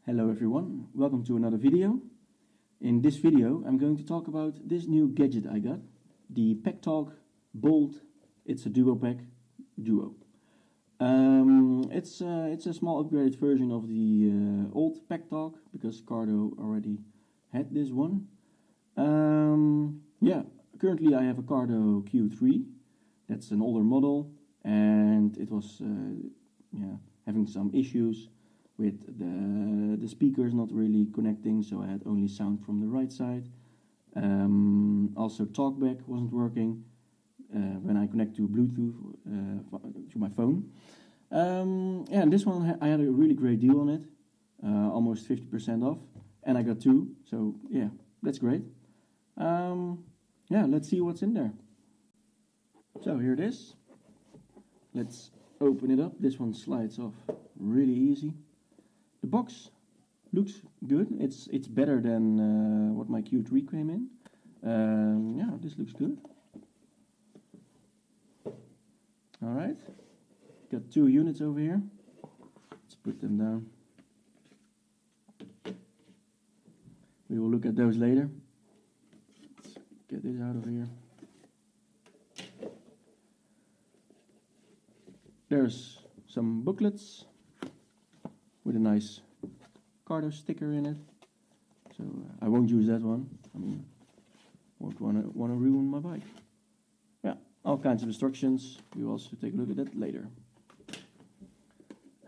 Hello everyone, welcome to another video. In this video I'm going to talk about this new gadget I got, the Packtalk Bold. It's a duo pack duo. It's a small upgraded version of the old Packtalk because Cardo already had this one. Currently I have a Cardo Q3. That's an older model and it was having some issues with the speakers not really connecting, so I had only sound from the right side. Also TalkBack wasn't working when I connect to Bluetooth to my phone. And this one I had a really great deal on it, almost 50% off, and I got two, so yeah, that's great. Let's see what's in there. So here it is. Let's open it up. This one slides off really easy. The box looks good. It's better than what my Q3 came in. This looks good. Alright, got two units over here. Let's put them down. We will look at those later. Let's get this out of here. There's some booklets with a nice Cardo sticker in it. So I won't use that one. I mean, won't wanna ruin my bike. Yeah, all kinds of instructions. We will also take a look at that later.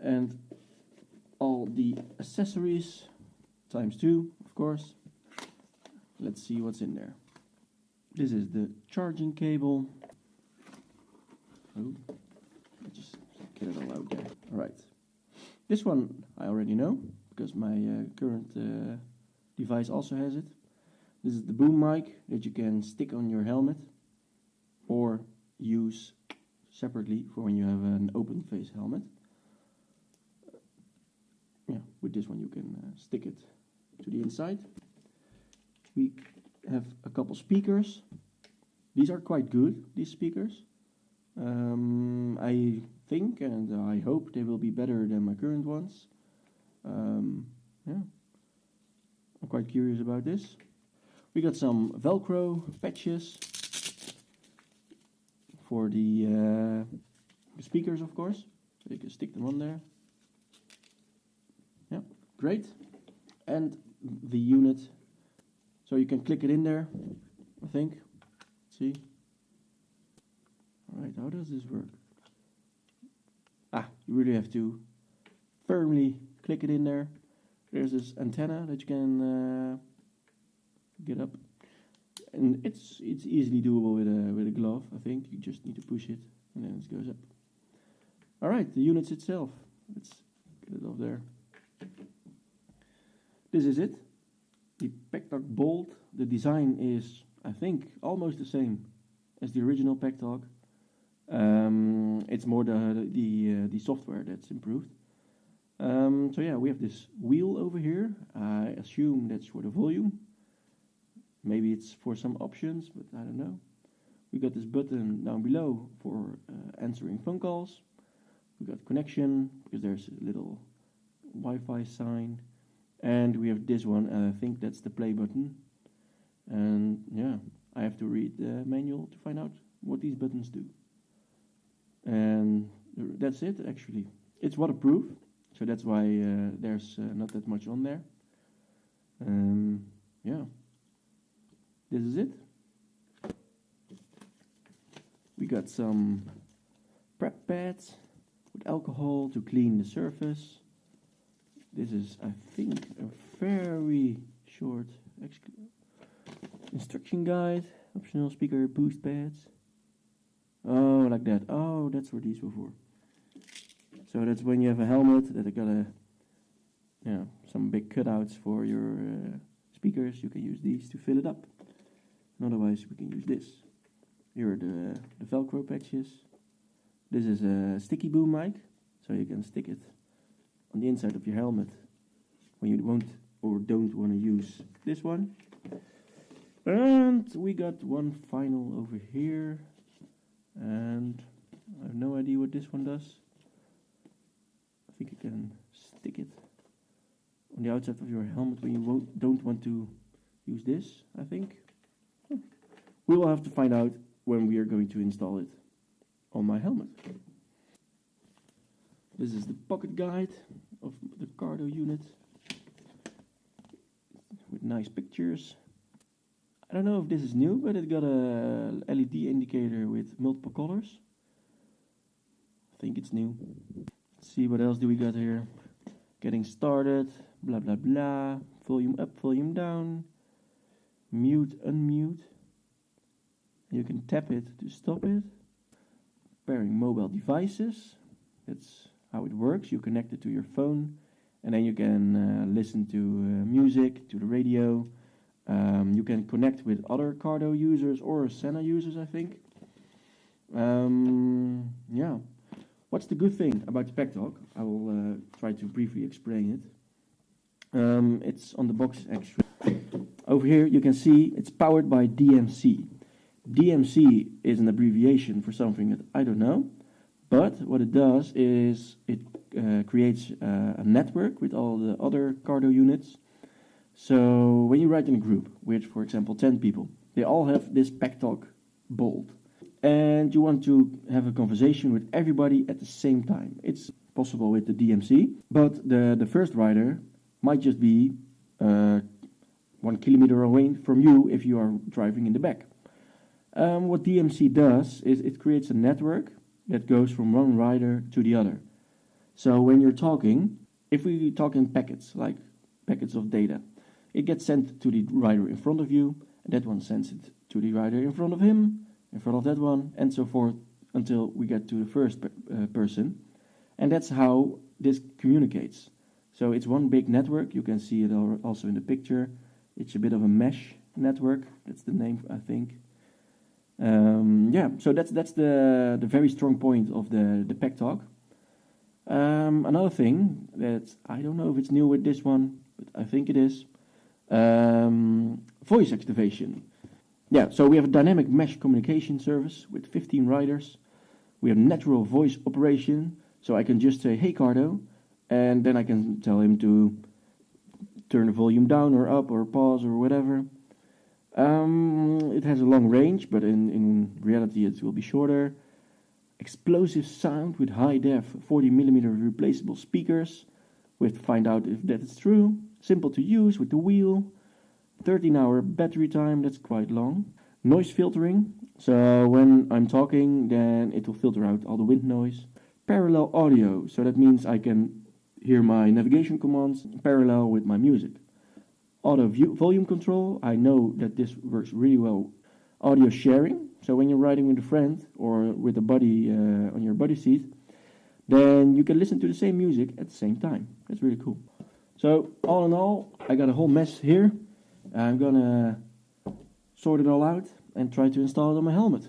And all the accessories times two, of course. Let's see what's in there. This is the charging cable. Oh, let's just get it all out there. All right. This one I already know because my current device also has it. This is the boom mic that you can stick on your helmet or use separately for when you have an open face helmet. With this one you can stick it to the inside. We have a couple speakers. These are quite good, these speakers. I think and I hope they will be better than my current ones. I'm quite curious about this. We got some Velcro patches for the speakers, of course, so you can stick them on there. Yeah, great. And the unit, so you can click it in there, I think. Let's see. Alright, how does this work? You really have to firmly click it in there. There's this antenna that you can get up, and it's easily doable with a glove. I think you just need to push it, and then it goes up. All right, the units itself. Let's get it off there. This is it. The Packtalk Bold. The design is, I think, almost the same as the original Packtalk. It's more the software that's improved. We have this wheel over here. I assume that's for the volume. Maybe it's for some options, but I don't know. We got this button down below for answering phone calls. We got connection, because there's a little Wi-Fi sign. And we have this one, and I think that's the play button. And I have to read the manual to find out what these buttons do. And that's it, actually. It's waterproof, so that's why there's not that much on there. This is it. We got some prep pads with alcohol to clean the surface. This is, I think, a very short instruction guide. Optional speaker boost pads. Oh, like that. Oh, that's what these were for. So that's when you have a helmet that got some big cutouts for your speakers. You can use these to fill it up. And otherwise, we can use this. Here are the Velcro patches. This is a sticky boom mic, so you can stick it on the inside of your helmet when you won't or don't want to use this one. And we got one final over here. And I have no idea what this one does. I think you can stick it on the outside of your helmet when you don't want to use this, I think. We will have to find out when we are going to install it on my helmet. This is the pocket guide of the Cardo unit with nice pictures. I don't know if this is new, but it got a LED indicator with multiple colors. I think it's new. Let's see, what else do we got here? Getting started, blah blah blah, volume up, volume down, mute, unmute. You can tap it to stop it. Pairing mobile devices, that's how it works. You connect it to your phone and then you can listen to music, to the radio. You can connect with other Cardo users or Senna users, I think. Yeah. What's the good thing about the Packtalk? I will try to briefly explain it. It's on the box actually. Over here you can see it's powered by DMC. DMC is an abbreviation for something that I don't know, but what it does is it creates a network with all the other Cardo units. So when you write in a group with, for example, 10 people, they all have this Packtalk Bold, and you want to have a conversation with everybody at the same time. It's possible with the DMC, but the first rider might just be 1 kilometer away from you if you are driving in the back. What DMC does is it creates a network that goes from one rider to the other. So when you're talking, if we talk in packets, like packets of data, it gets sent to the rider in front of you, and that one sends it to the rider in front of him, in front of that one, and so forth, until we get to the first person. And that's how this communicates. So it's one big network. You can see it also in the picture. It's a bit of a mesh network. That's the name, I think. Yeah, so that's the very strong point of the Packtalk. Another thing that I don't know if it's new with this one, but I think it is, voice activation. Yeah, so we have a dynamic mesh communication service with 15 riders. We have natural voice operation, so I can just say, "Hey Cardo," and then I can tell him to turn the volume down or up or pause or whatever. It has a long range, but in reality it will be shorter. Explosive sound with high-def 40mm replaceable speakers. We have to find out if that is true. Simple to use with the wheel. 13-hour battery time, that's quite long. Noise filtering, so when I'm talking, then it will filter out all the wind noise. Parallel audio, so that means I can hear my navigation commands parallel with my music. Auto volume control, I know that this works really well. Audio sharing, so when you're riding with a friend or with a buddy on your buddy seat, then you can listen to the same music at the same time. That's really cool. So all in all, I got a whole mess here. I'm gonna sort it all out and try to install it on my helmet.